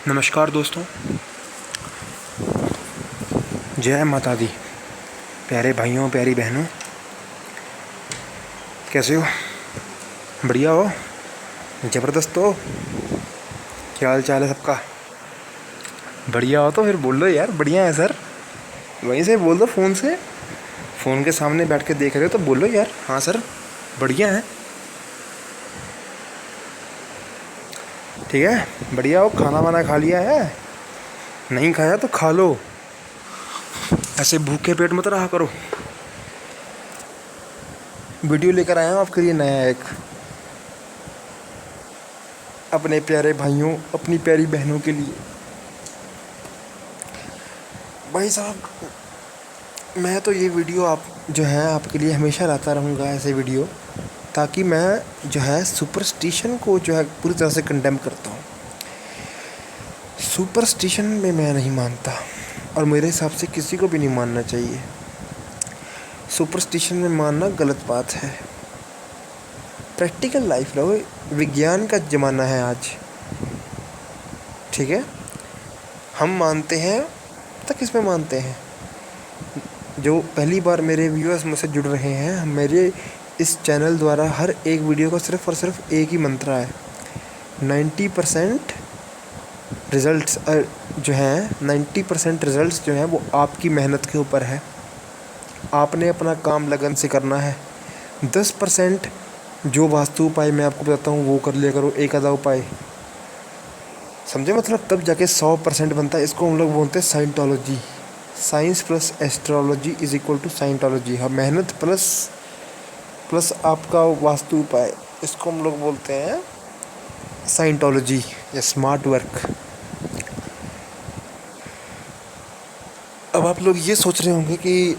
नमस्कार दोस्तों, जय माता दी। प्यारे भाइयों प्यारी बहनों, कैसे हो? बढ़िया हो? ज़बरदस्त हो? क्या हाल चाल है सबका? बढ़िया हो तो फिर बोल दो यार, बढ़िया है सर। वहीं से बोल दो, फ़ोन से। फ़ोन के सामने बैठ के देख रहे हो तो बोलो यार, हाँ सर बढ़िया है। ठीक है, बढ़िया हो। खाना वाना खा लिया है? नहीं खाया तो खा लो, ऐसे भूखे पेट मत रहा करो। वीडियो लेकर आया हूँ आपके लिए नया एक, अपने प्यारे भाइयों अपनी प्यारी बहनों के लिए। भाई साहब, मैं तो ये वीडियो आप जो है आपके लिए हमेशा लाता रहूँगा, ऐसे वीडियो, ताकि मैं जो है सुपरस्टिशन को जो है पूरी तरह से कंडेम करता हूँ। सुपरस्टिशन में मैं नहीं मानता, और मेरे हिसाब से किसी को भी नहीं मानना चाहिए। सुपरस्टिशन में मानना गलत बात है। प्रैक्टिकल लाइफ रहो, विज्ञान का ज़माना है आज। ठीक है, हम मानते हैं तो किस में मानते हैं? जो पहली बार मेरे व्यूअर्स मुझसे जुड़ रहे हैं, मेरे इस चैनल द्वारा हर एक वीडियो का सिर्फ़ और सिर्फ एक ही मंत्र है, 90% रिज़ल्ट्स जो हैं 90% रिज़ल्ट्स जो हैं वो आपकी मेहनत के ऊपर है। आपने अपना काम लगन से करना है। 10% जो वास्तु उपाय मैं आपको बताता हूँ वो कर लिया करो, एक आधा उपाय, समझे मतलब, तब जाके 100% बनता है। इसको हम लोग बोलते हैं scientology. Science plus astrology is equal to scientology. हाँ, मेहनत प्लस आपका वास्तु उपाय, इसको हम लोग बोलते हैं साइंटोलॉजी या स्मार्ट वर्क। अब आप लोग ये सोच रहे होंगे कि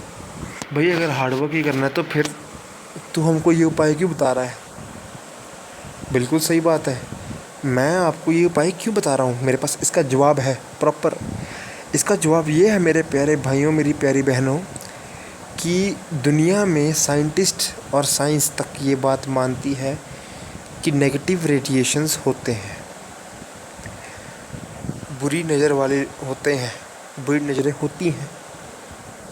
भाई अगर हार्डवर्क ही करना है तो फिर तू हमको ये उपाय क्यों बता रहा है? बिल्कुल सही बात है, मैं आपको ये उपाय क्यों बता रहा हूँ, मेरे पास इसका जवाब है प्रॉपर। इसका जवाब ये है मेरे प्यारे भाइयों मेरी प्यारी बहनों, कि दुनिया में साइंटिस्ट और साइंस तक ये बात मानती है कि नेगेटिव रेडिएशंस होते हैं, बुरी नज़र वाले होते हैं, बुरी नज़रें होती हैं,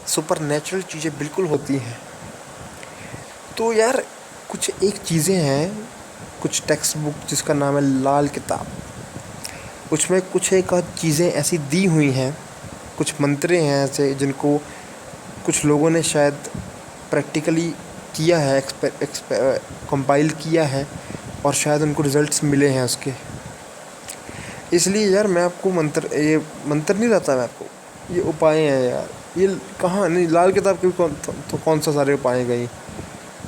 सुपर नेचुरल चीज़ें बिल्कुल होती हैं। तो यार कुछ एक चीज़ें हैं, कुछ टेक्स्ट बुक जिसका नाम है लाल किताब, उसमें कुछ एक चीज़ें ऐसी दी हुई हैं, कुछ मंत्रे हैं ऐसे जिनको कुछ लोगों ने शायद प्रैक्टिकली किया है, कंपाइल किया है, और शायद उनको रिज़ल्ट्स मिले हैं उसके। इसलिए यार मैं आपको ये मंत्र नहीं लाता, मैं आपको ये उपाय हैं यार। ये कहाँ नहीं, लाल किताब के कौन सा सारे उपाय गई,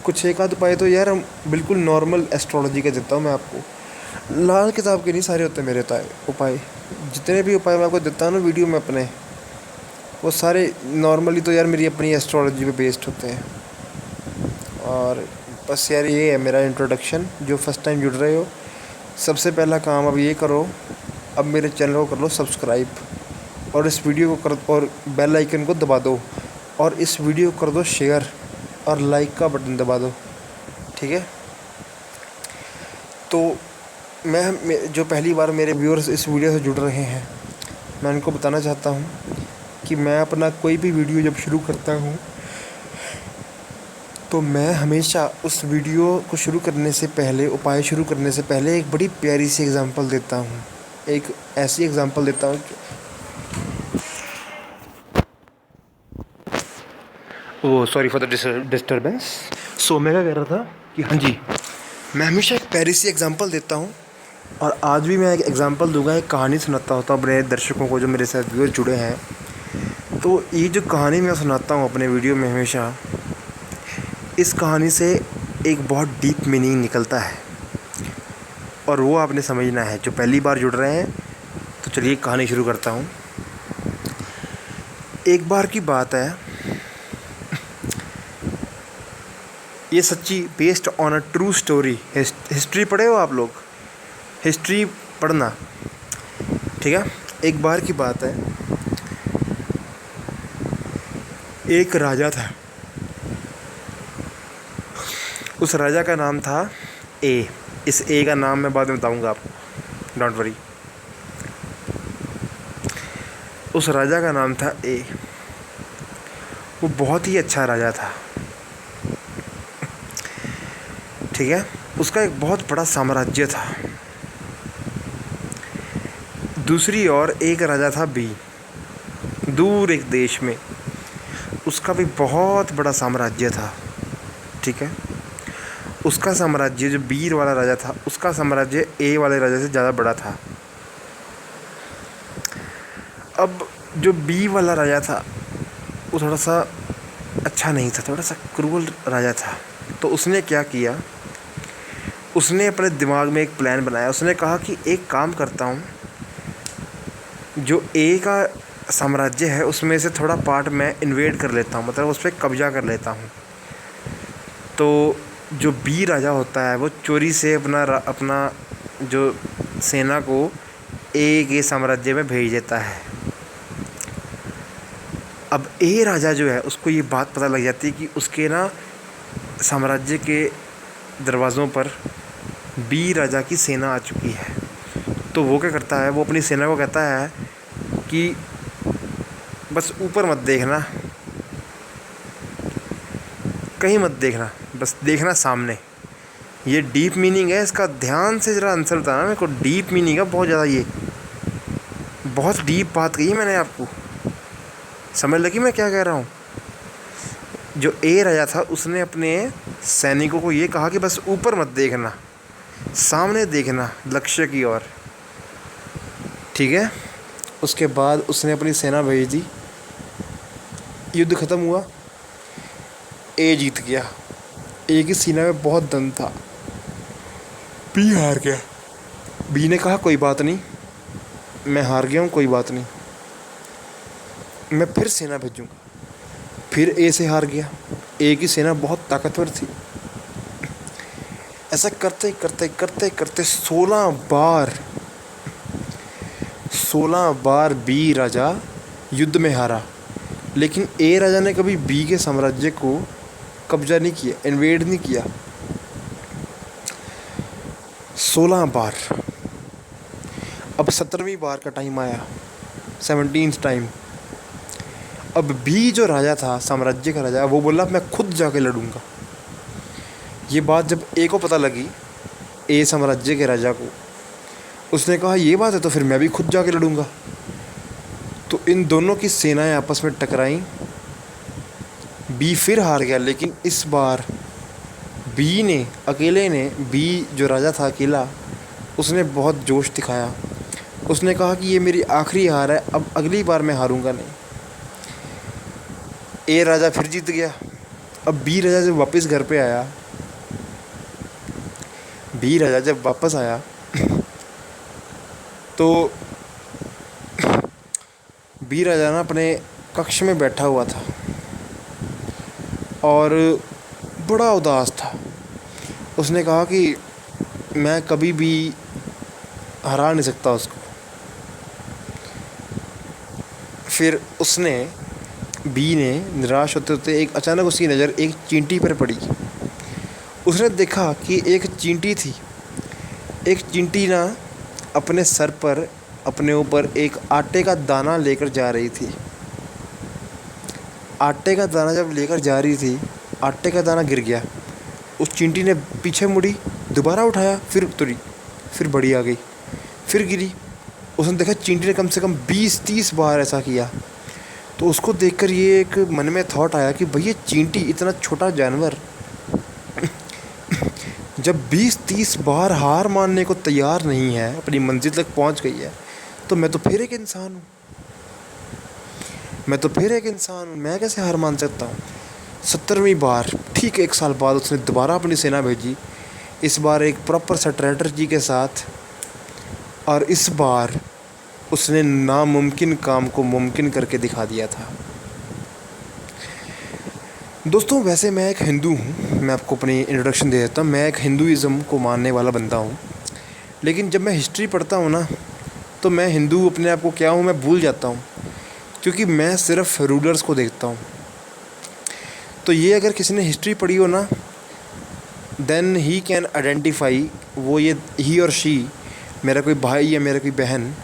कुछ एक आध उपाय तो यार बिल्कुल नॉर्मल एस्ट्रोलॉजी का देता हूँ मैं आपको। लाल किताब के नहीं सारे होते मेरे उपाय। जितने भी उपाय मैं आपको देता हूँ ना वीडियो में अपने, वो सारे नॉर्मली तो यार मेरी अपनी एस्ट्रोलॉजी पे बेस्ड होते हैं। और बस यार ये है मेरा इंट्रोडक्शन। जो फर्स्ट टाइम जुड़ रहे हो, सबसे पहला काम अब ये करो, अब मेरे चैनल को कर लो सब्सक्राइब, और इस वीडियो को कर और बेल आइकन को दबा दो, और इस वीडियो को कर दो शेयर, और लाइक का बटन दबा दो। ठीक है, तो मैं जो पहली बार मेरे व्यूअर्स इस वीडियो से जुड़ रहे हैं, मैं उनको बताना चाहता हूँ कि मैं अपना कोई भी वीडियो जब शुरू करता हूँ तो मैं हमेशा उस वीडियो को शुरू करने से पहले, उपाय शुरू करने से पहले एक बड़ी प्यारी सी एग्ज़ाम्पल देता हूँ। एक ऐसी एग्ज़ाम्पल देता हूँ कि वो सॉरी फॉर द डिस्टर्बेंस। सो मैं क्या कह रहा था कि हाँ जी, मैं हमेशा एक प्यारी सी एग्ज़ाम्पल देता हूँ, और आज भी मैं एक एग्ज़ाम्पल दूंगा, एक कहानी सुनाता होता हूँ अपने दर्शकों को जो मेरे साथ व्यूअर जुड़े हैं। तो ये जो कहानी मैं सुनाता हूँ अपने वीडियो में हमेशा, इस कहानी से एक बहुत डीप मीनिंग निकलता है, और वो आपने समझना है। जो पहली बार जुड़ रहे हैं तो चलिए कहानी शुरू करता हूँ। एक बार की बात है, ये सच्ची based on a true story. History पढ़े हो आप लोग? हिस्ट्री पढ़ना, ठीक है। एक बार की बात है, एक राजा था। उस राजा का नाम था ए। इस ए का नाम मैं बाद में बताऊंगा आपको, डोंट वरी। उस राजा का नाम था ए। वो बहुत ही अच्छा राजा था, ठीक है। उसका एक बहुत बड़ा साम्राज्य था। दूसरी ओर एक राजा था बी, दूर एक देश में। उसका भी बहुत बड़ा साम्राज्य था, ठीक है। उसका साम्राज्य, जो बी वाला राजा था, उसका साम्राज्य ए वाले राजा से ज़्यादा बड़ा था। अब जो बी वाला राजा था वो थोड़ा सा अच्छा नहीं था, थोड़ा सा क्रूअल राजा था। तो उसने क्या किया, उसने अपने दिमाग में एक प्लान बनाया। उसने कहा कि एक काम करता हूँ, जो ए का साम्राज्य है उसमें से थोड़ा पार्ट मैं इन्वेड कर लेता हूँ, मतलब उस पर कब्जा कर लेता हूँ। तो जो बी राजा होता है वो चोरी से अपना जो सेना को ए के साम्राज्य में भेज देता है। अब ए राजा जो है उसको ये बात पता लग जाती है कि उसके ना साम्राज्य के दरवाज़ों पर बी राजा की सेना आ चुकी है। तो वो क्या करता है, वो अपनी सेना को कहता है कि बस ऊपर मत देखना, कहीं मत देखना, बस देखना सामने। ये डीप मीनिंग है इसका, ध्यान से ज़रा आंसर बताना मेरे को। डीप मीनिंग है बहुत ज़्यादा, ये बहुत डीप बात कही मैंने आपको। समझ लगी मैं क्या कह रहा हूँ। जो ए राजा था उसने अपने सैनिकों को ये कहा कि बस ऊपर मत देखना, सामने देखना, लक्ष्य की ओर, ठीक है। उसके बाद उसने अपनी सेना भेज दी। युद्ध ख़त्म हुआ, ए जीत गया। ए की सेना में बहुत दम था, बी हार गया। बी ने कहा कोई बात नहीं, मैं हार गया हूँ, कोई बात नहीं, मैं फिर सेना भेजूँगा। फिर ए से हार गया। ए की सेना बहुत ताकतवर थी। ऐसा करते करते करते करते 16 बार बी राजा युद्ध में हारा, लेकिन ए राजा ने कभी बी के साम्राज्य को कब्जा नहीं किया, इन्वेड नहीं किया। 16 बार। अब 17वीं बार का टाइम आया, 17th टाइम। अब बी जो राजा था, साम्राज्य का राजा, वो बोला मैं खुद जाके लड़ूंगा। ये बात जब ए को पता लगी, ए साम्राज्य के राजा को, उसने कहा ये बात है तो फिर मैं भी खुद जाके लड़ूंगा। तो इन दोनों की सेनाएं आपस में टकराईं। बी फिर हार गया, लेकिन इस बार बी ने अकेले ने, बी जो राजा था अकेला, उसने बहुत जोश दिखाया। उसने कहा कि ये मेरी आखिरी हार है, अब अगली बार मैं हारूंगा नहीं। ए राजा फिर जीत गया। अब बी राजा जब वापस घर पे आया, बी राजा जब वापस आया तो बी राजा ना अपने कक्ष में बैठा हुआ था और बड़ा उदास था। उसने कहा कि मैं कभी भी हरा नहीं सकता उसको। फिर बी ने निराश होते होते एक अचानक उसकी नज़र एक चींटी पर पड़ी। उसने देखा कि एक चींटी थी। एक चींटी ना अपने सर पर, अपने ऊपर एक आटे का दाना लेकर जा रही थी। आटे का दाना जब लेकर जा रही थी, आटे का दाना गिर गया। उस चींटी ने पीछे मुड़ी, दोबारा उठाया, फिर उतरी, फिर बड़ी आ गई, फिर गिरी। उसने देखा चींटी ने कम से कम 20-30 बार ऐसा किया। तो उसको देखकर ये एक मन में थॉट आया कि भाई ये चींटी, इतना छोटा जानवर, जब 20-30 बार हार मानने को तैयार नहीं है, अपनी मंजिल तक पहुंच गई है, तो मैं तो फिर एक इंसान हूँ, मैं कैसे हार मान सकता हूँ। 17वीं बार, ठीक 1 साल बाद, उसने दोबारा अपनी सेना भेजी, इस बार एक प्रॉपर स्ट्रेटजी के साथ। और इस बार उसने नामुमकिन काम को मुमकिन करके दिखा दिया था। दोस्तों, वैसे मैं एक हिंदू हूँ, मैं आपको अपनी इंट्रोडक्शन दे देता हूँ। मैं एक हिंदुइज़्म को मानने वाला बंदा हूँ, लेकिन जब मैं हिस्ट्री पढ़ता हूँ ना, तो मैं हिंदू अपने आप को क्या हूँ मैं भूल जाता हूँ, क्योंकि मैं सिर्फ रूलर्स को देखता हूँ। तो ये अगर किसी ने हिस्ट्री पढ़ी हो ना, देन ही कैन आइडेंटिफाई, वो ये ही और शी, मेरा कोई भाई या मेरा कोई बहन,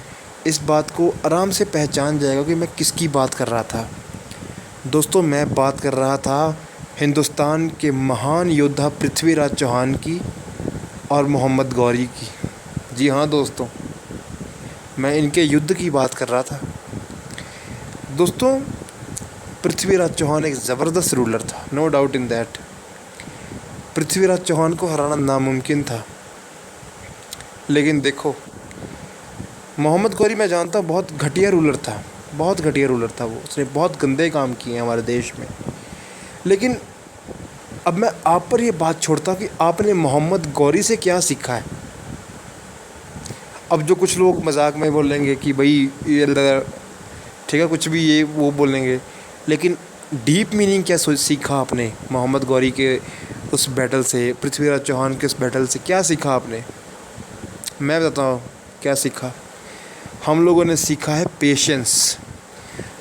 इस बात को आराम से पहचान जाएगा कि मैं किसकी बात कर रहा था। दोस्तों, मैं बात कर रहा था हिंदुस्तान के महान योद्धा पृथ्वीराज चौहान की और मोहम्मद गौरी की। जी हाँ दोस्तों, मैं इनके युद्ध की बात कर रहा था। दोस्तों, पृथ्वीराज चौहान एक ज़बरदस्त रूलर था, no doubt in that. Prithviraj Chauhan को हराना नामुमकिन था। लेकिन देखो, मोहम्मद गौरी मैं जानता हूँ बहुत घटिया रूलर था, बहुत घटिया रूलर था वो। उसने बहुत गंदे काम किए हैं हमारे देश में। लेकिन अब मैं आप पर ये बात छोड़ता हूँ कि आपने मोहम्मद गौरी से क्या सीखा है। अब जो कुछ लोग मजाक में बोलेंगे कि भाई ये ठीक है, कुछ भी ये वो बोलेंगे, लेकिन डीप मीनिंग क्या सीखा आपने मोहम्मद गौरी के उस बैटल से, पृथ्वीराज चौहान के उस बैटल से क्या सीखा आपने? मैं बताता हूँ क्या सीखा। हम लोगों ने सीखा है पेशेंस।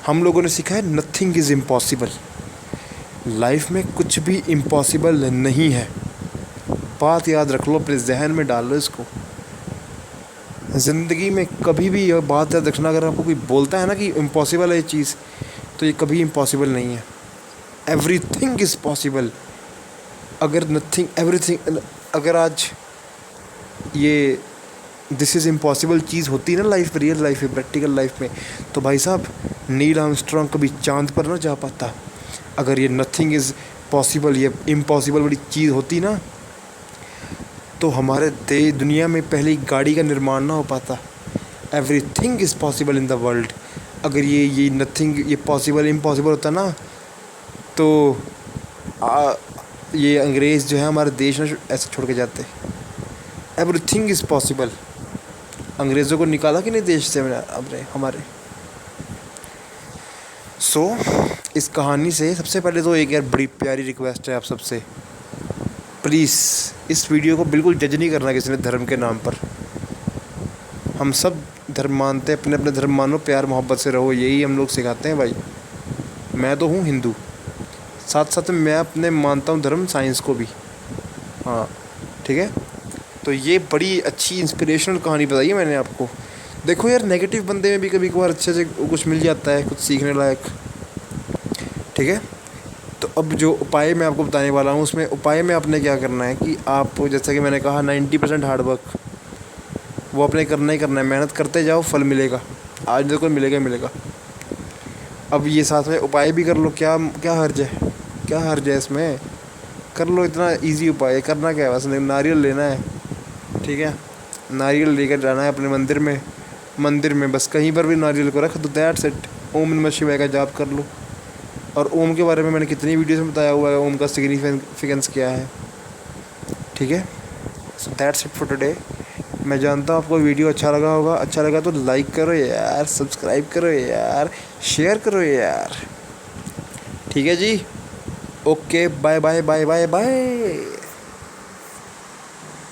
हम लोगों ने सीखा है नथिंग इज़ इम्पॉसिबल। लाइफ में कुछ भी इम्पॉसिबल नहीं है। बात याद रख लो, अपने जहन में डाल लो इसको। ज़िंदगी में कभी भी यह बात याद रखना, अगर आपको कोई बोलता है ना कि इम्पॉसिबल है ये चीज़, तो ये कभी इम्पॉसिबल नहीं है। Everything is possible. अगर नथिंग एवरीथिंग, अगर आज ये दिस इज़ इम्पॉसिबल चीज़ होती ना लाइफ में, रियल लाइफ में, प्रैक्टिकल लाइफ में, तो भाई साहब नील आर्मस्ट्रॉन्ग कभी चांद पर ना जा पाता। अगर ये नथिंग इज़ पॉसिबल, ये इम्पॉसिबल बड़ी चीज़ होती ना, तो हमारे दुनिया में पहली गाड़ी का निर्माण ना हो पाता। Everything is possible in the world. अगर ये नथिंग, ये पॉसिबल इम्पॉसिबल होता ना, तो ये अंग्रेज़ जो है हमारे देश में ऐसे छोड़ के जाते। Everything is possible. अंग्रेज़ों को निकाला कि नहीं देश से अपने हमारे। इस कहानी से सबसे पहले तो एक यार बड़ी प्यारी रिक्वेस्ट है आप सबसे, प्लीज़ इस वीडियो को बिल्कुल जज नहीं करना किसी ने धर्म के नाम पर। हम सब धर्म मानते हैं, अपने अपने धर्म मानो, प्यार मोहब्बत से रहो, यही हम लोग सिखाते हैं भाई। मैं तो हूँ हिंदू, साथ साथ में मैं अपने मानता हूँ धर्म साइंस को भी। हाँ ठीक है, तो ये बड़ी अच्छी इंस्पिरेशनल कहानी बताई है मैंने आपको। देखो यार, नेगेटिव बंदे में भी कभी कभार अच्छे से कुछ मिल जाता है, कुछ सीखने लायक। ठीक है, तो अब जो उपाय मैं आपको बताने वाला हूँ, उसमें उपाय में आपने क्या करना है कि आप, जैसा कि मैंने कहा, 90% हार्डवर्क वो अपने करना ही करना है। मेहनत करते जाओ, फल मिलेगा। आज देखो मिलेगा ही मिलेगा। अब ये साथ में उपाय भी कर लो, क्या क्या हर्ज है, क्या हर्ज है इसमें? कर लो, इतना इजी उपाय। करना क्या है, बस नारियल लेना है। ठीक है, नारियल लेकर जाना है अपने मंदिर में बस कहीं पर भी नारियल को रख दो, दैट्स इट। ओम नमः शिवाय का जाप कर लो। और ओम के बारे में मैंने कितनी वीडियोस में बताया हुआ है, ओम का सिग्निफिकेंस क्या है। ठीक है, so that's it for today. मैं जानता हूँ आपको वीडियो अच्छा लगा होगा। अच्छा लगा तो लाइक करो यार, सब्सक्राइब करो यार, शेयर करो यार। ठीक है जी, okay, bye bye bye bye bye.